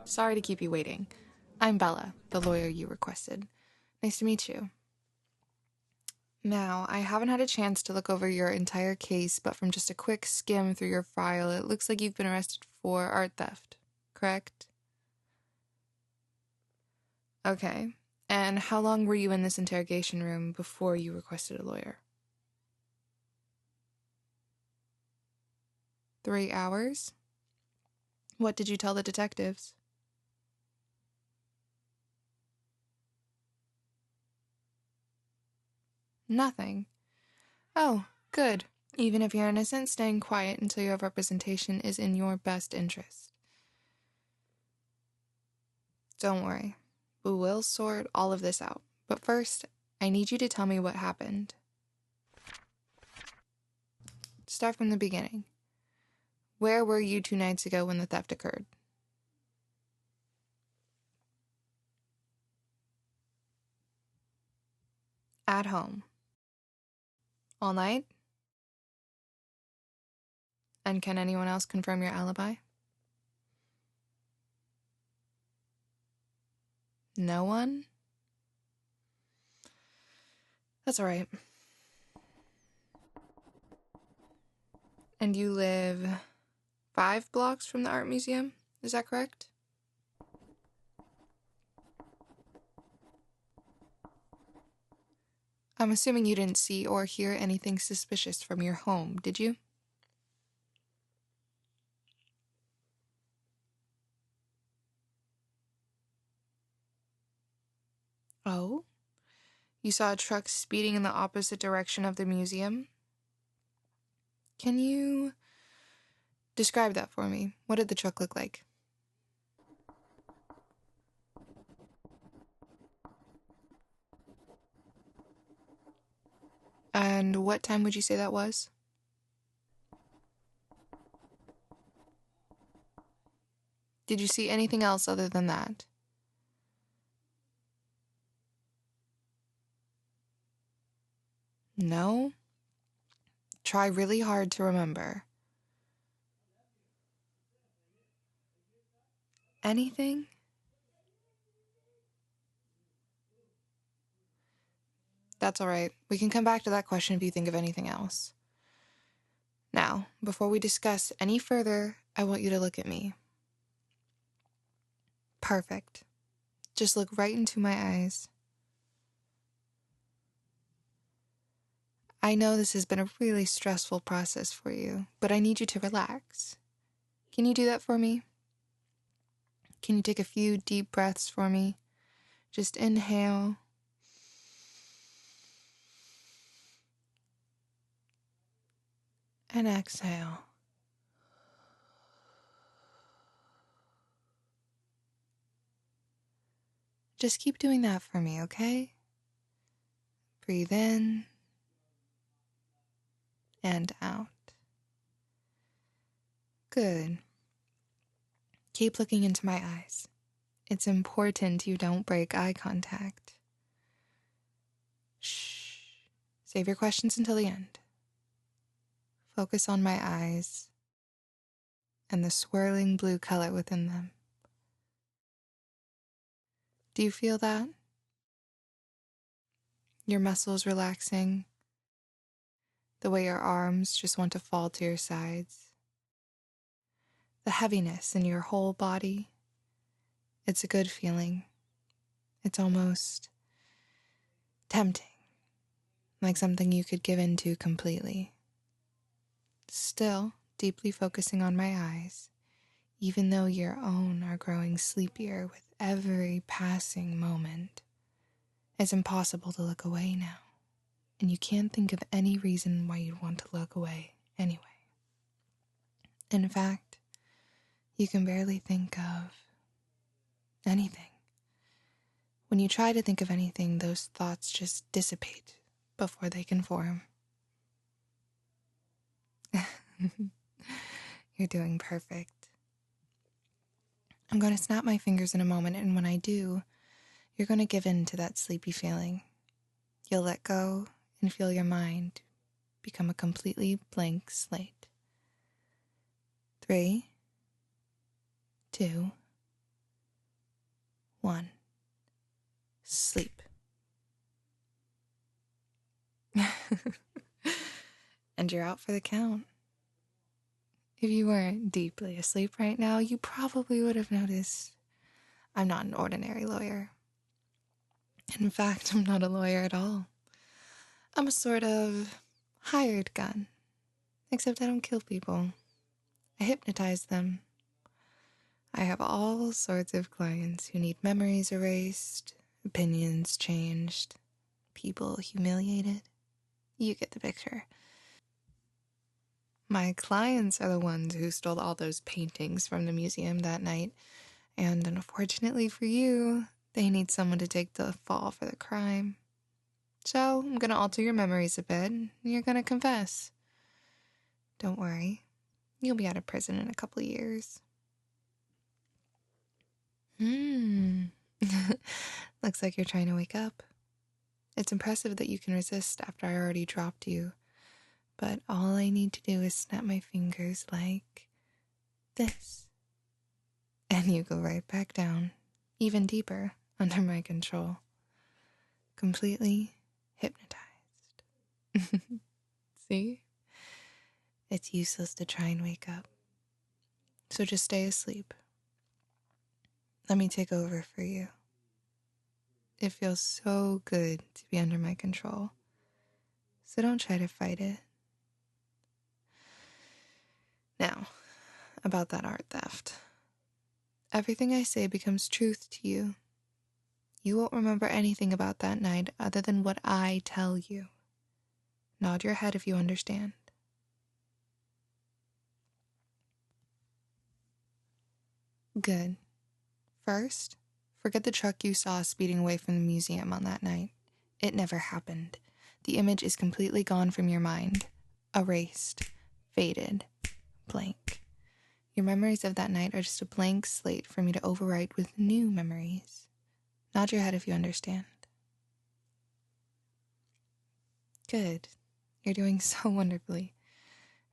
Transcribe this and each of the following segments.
Sorry to keep you waiting. I'm Bella, the lawyer you requested. Nice to meet you. Now, I haven't had a chance to look over your entire case, but from just a quick skim through your file, it looks like you've been arrested for art theft, correct? Okay. And how long were you in this interrogation room before you requested a lawyer? 3 hours? What did you tell the detectives? Nothing. Oh, good. Even if you're innocent, staying quiet until you have representation is in your best interest. Don't worry. We will sort all of this out. But first, I need you to tell me what happened. Start from the beginning. Where were you 2 nights ago when the theft occurred? At home. All night? And can anyone else confirm your alibi? No one? That's all right. And you live 5 blocks from the art museum, is that correct? I'm assuming you didn't see or hear anything suspicious from your home, did you? Oh? You saw a truck speeding in the opposite direction of the museum? Can you describe that for me? What did the truck look like? And what time would you say that was? Did you see anything else other than that? No? Try really hard to remember. Anything? That's all right. We can come back to that question if you think of anything else. Now, before we discuss any further, I want you to look at me. Perfect. Just look right into my eyes. I know this has been a really stressful process for you, but I need you to relax. Can you do that for me? Can you take a few deep breaths for me? Just inhale. And exhale. Just keep doing that for me, okay? Breathe in and out. Good. Keep looking into my eyes. It's important you don't break eye contact. Shh. Save your questions until the end. Focus on my eyes and the swirling blue color within them. Do you feel that? Your muscles relaxing, the way your arms just want to fall to your sides, the heaviness in your whole body. It's a good feeling. It's almost tempting, like something you could give into completely. Still deeply focusing on my eyes, even though your own are growing sleepier with every passing moment. It's impossible to look away now, and you can't think of any reason why you'd want to look away anyway. In fact, you can barely think of anything. When you try to think of anything, those thoughts just dissipate before they can form. You're doing perfect. I'm going to snap my fingers in a moment, and when I do, you're going to give in to that sleepy feeling. You'll let go and feel your mind become a completely blank slate. 3, 2, 1. Sleep. And you're out for the count. If you weren't deeply asleep right now, you probably would have noticed I'm not an ordinary lawyer. In fact, I'm not a lawyer at all. I'm a sort of hired gun, except I don't kill people. I hypnotize them. I have all sorts of clients who need memories erased, opinions changed, people humiliated. You get the picture. My clients are the ones who stole all those paintings from the museum that night, and unfortunately for you, they need someone to take the fall for the crime. So I'm going to alter your memories a bit, and you're going to confess. Don't worry, you'll be out of prison in a couple of years. Looks like you're trying to wake up. It's impressive that you can resist after I already dropped you. But all I need to do is snap my fingers like this. And you go right back down, even deeper, under my control. Completely hypnotized. See? It's useless to try and wake up. So just stay asleep. Let me take over for you. It feels so good to be under my control. So don't try to fight it. Now, about that art theft. Everything I say becomes truth to you. You won't remember anything about that night other than what I tell you. Nod your head if you understand. Good. First, forget the truck you saw speeding away from the museum on that night. It never happened. The image is completely gone from your mind. Erased. Faded. Blank. Your memories of that night are just a blank slate for me to overwrite with new memories. Nod your head if you understand. Good. You're doing so wonderfully.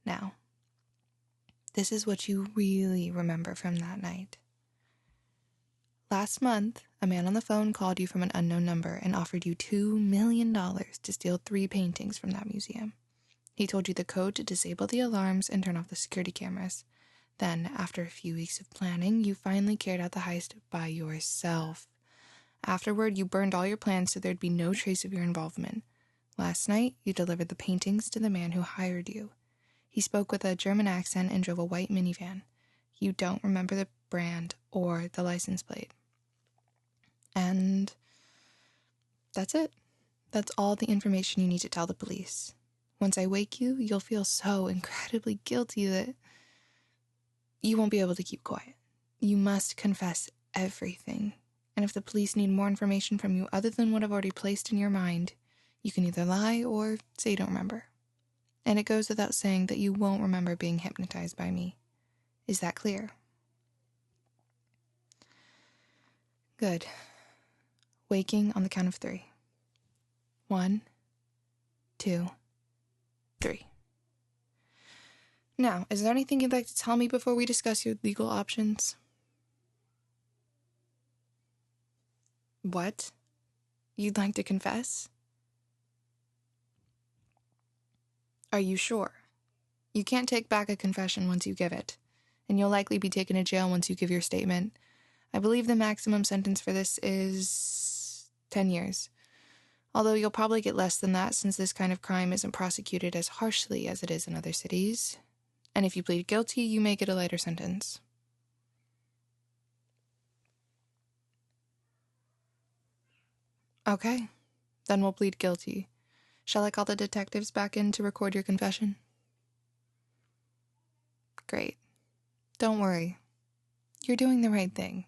Now, this is what you really remember from that night. Last month, a man on the phone called you from an unknown number and offered you $2 million to steal 3 paintings from that museum. He told you the code to disable the alarms and turn off the security cameras. Then, after a few weeks of planning, you finally carried out the heist by yourself. Afterward, you burned all your plans so there'd be no trace of your involvement. Last night, you delivered the paintings to the man who hired you. He spoke with a German accent and drove a white minivan. You don't remember the brand or the license plate. And that's it. That's all the information you need to tell the police. Once I wake you, you'll feel so incredibly guilty that you won't be able to keep quiet. You must confess everything. And if the police need more information from you other than what I've already placed in your mind, you can either lie or say you don't remember. And it goes without saying that you won't remember being hypnotized by me. Is that clear? Good. Waking on the count of 3. 1, 2, 3. Now, is there anything you'd like to tell me before we discuss your legal options? What? You'd like to confess? Are you sure? You can't take back a confession once you give it, and you'll likely be taken to jail once you give your statement. I believe the maximum sentence for this is 10 years. Although you'll probably get less than that since this kind of crime isn't prosecuted as harshly as it is in other cities. And if you plead guilty, you may get a lighter sentence. Okay, then we'll plead guilty. Shall I call the detectives back in to record your confession? Great. Don't worry. You're doing the right thing.